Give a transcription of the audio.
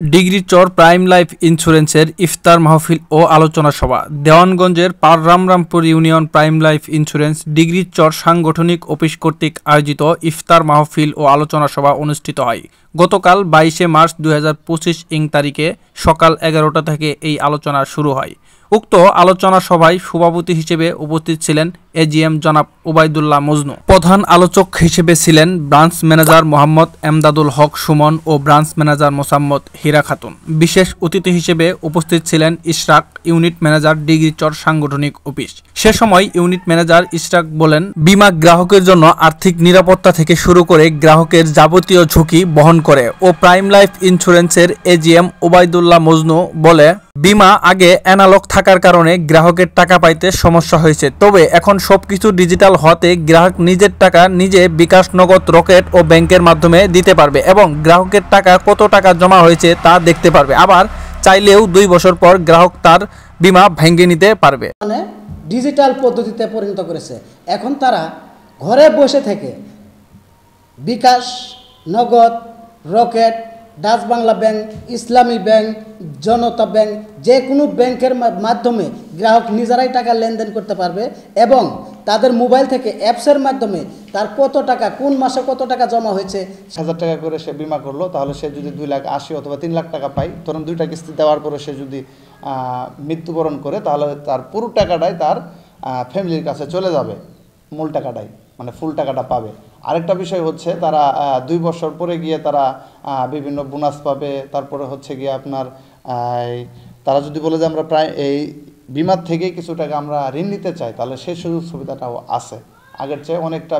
Degree চর prime life ইন্স্যুরেন্সের ইফতার মাহফিল ও আলোচনা সভা। দেওয়ানগঞ্জের Ramrampur union prime life insurance degree চর সাংগঠনিক অফিস কর্তৃক আয়োজিত ইফতার মাহফিল ও আলোচনা সভা অনুষ্ঠিত হয়। গতকাল 22 মার্চ 2025 ইং তারিখে সকাল 11টা থেকে এই আলোচনা শুরু হয়। উক্ত আলোচনা সভায় সভাপতি হিসেবে উপস্থিত ছিলেন এজিএম জনাব ওবায়দুল্লাহ মজনু। প্রধান আলোচক হিসেবে ছিলেন ব্রাঞ্চ ম্যানেজার মোহাম্মদ এমদাদুল হক সুমন ও ব্রাঞ্চ ম্যানেজার মোসাম্মদ হীরা খাতুন। বিশেষ অতিথি হিসেবে উপস্থিত ছিলেন ইশরাক, ইউনিট ম্যানেজার ডিগ্রি চর সাংগঠনিক অফিস। সে সময় ইউনিট ম্যানেজার ইশরাক বলেন, বীমা গ্রাহকের জন্য আর্থিক নিরাপত্তা থেকে শুরু করে গ্রাহকের যাবতীয় ঝুঁকি বহন করে ও প্রাইম লাইফ ইন্স্যুরেন্সের এজিএম ওবায়দুল্লাহ মজনু বলে, বীমা আগে অ্যানালগ থাকার কারণে গ্রাহকের টাকা পাইতে সমস্যা হয়েছে, তবে এখন সবকিছু ডিজিটাল হতে গ্রাহক নিজের টাকা নিজে বিকাশ, নগদ, রকেট ও ব্যাংকের মাধ্যমে দিতে পারবে এবং গ্রাহকের টাকা কত টাকা জমা হয়েছে তা দেখতে পারবে। আবার চাইলেও 2 বছর পর গ্রাহক তার বীমা ভেঙে নিতে পারবে। মানে ডিজিটাল পদ্ধতিতে পরিণত করেছে। এখন তারা ঘরে বসে থেকে বিকাশ, নগদ, রকেট, ডাচ বাংলা ব্যাংক, ইসলামী ব্যাংক, জনতা ব্যাংক, যে কোনো ব্যাংকের মাধ্যমে গ্রাহক নিজেরাই টাকা লেনদেন করতে পারবে এবং তাদের মোবাইল থেকে অ্যাপসের মাধ্যমে তার কত টাকা, কোন মাসে কত টাকা জমা হয়েছে। 1000 টাকা করে সে বিমা করলো, তাহলে সে যদি 2,80,000 অথবা 3 লাখ টাকা পায়, ধরুন 2টা কিস্তি দেওয়ার পরে সে যদি মৃত্যুবরণ করে, তাহলে তার পুরো টাকাটাই তার ফ্যামিলির কাছে চলে যাবে, মূল টাকাটাই, মানে ফুল টাকাটা পাবে। আরেকটা বিষয় হচ্ছে তারা 2 বছর পরে গিয়ে তারা বিভিন্ন বোনাস পাবে। তারপরে হচ্ছে গিয়ে আপনার তারা যদি বলে যে আমরা প্রায় এই বিমার থেকেই কিছু টাকা আমরা ঋণ নিতে চাই, তাহলে সেই সুযোগ সুবিধাটাও আছে, আগের চেয়ে অনেকটা।